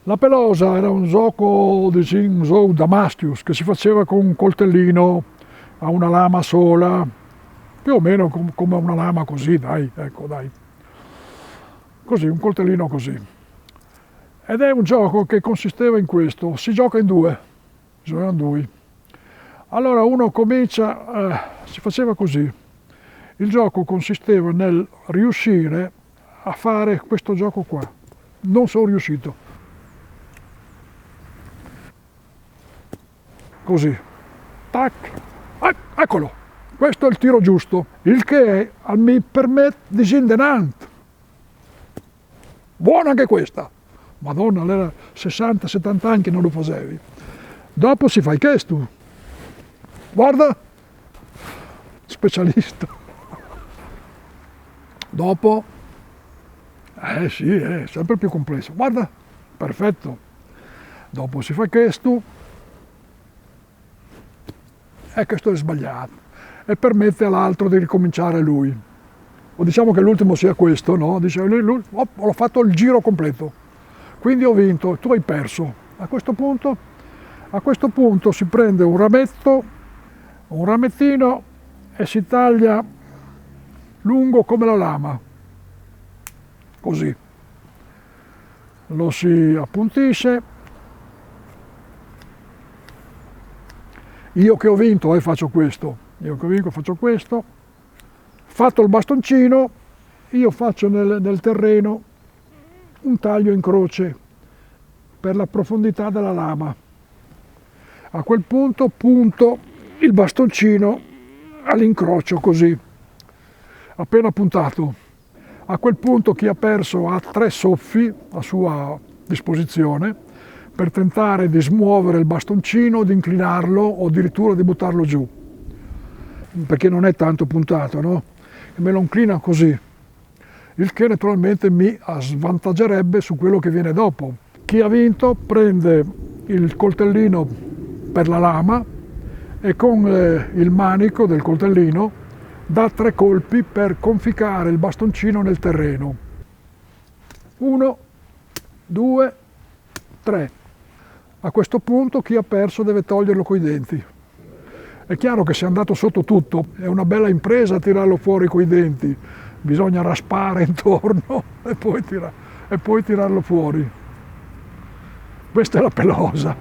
La pelosa era un gioco, un gioco Damastius che si faceva con un coltellino a una lama sola, più o meno come una lama così, dai, ecco, dai. Così, un coltellino così. Ed è un gioco che consisteva in questo, si gioca in due, giocano due. Allora uno comincia, si faceva così, il gioco consisteva nel riuscire a fare questo gioco qua. Non sono riuscito. Così, tac, eccolo, questo è il tiro giusto, il che mi permette disindenante. Buona anche questa. Madonna, era 60-70 anni che non lo facevi. Dopo si fa i questo. Guarda, specialista. Dopo, sì, è sempre più complesso. Guarda, perfetto. Dopo si fa questo. E questo è sbagliato. E permette all'altro di ricominciare lui. O diciamo che l'ultimo sia questo, no? Dice, ho fatto il giro completo. Quindi ho vinto, tu hai perso. A questo punto si prende un ramettino e si taglia lungo come la lama, così. Lo si appuntisce. Io che ho vinto faccio questo. Fatto il bastoncino, io faccio nel terreno un taglio in croce per la profondità della lama. A quel punto punto il bastoncino all'incrocio così, appena puntato. A quel punto chi ha perso ha 3 soffi a sua disposizione per tentare di smuovere il bastoncino, di inclinarlo o addirittura di buttarlo giù, perché non è tanto puntato, no? E me lo inclina così, il che naturalmente mi svantaggerebbe su quello che viene dopo. Chi ha vinto prende il coltellino per la lama e con il manico del coltellino dà 3 colpi per conficcare il bastoncino nel terreno. 1, 2, 3. A questo punto chi ha perso deve toglierlo coi denti. È chiaro che se è andato sotto tutto è una bella impresa tirarlo fuori coi denti, bisogna raspare intorno e poi tirarlo fuori. Questa è la pelosa.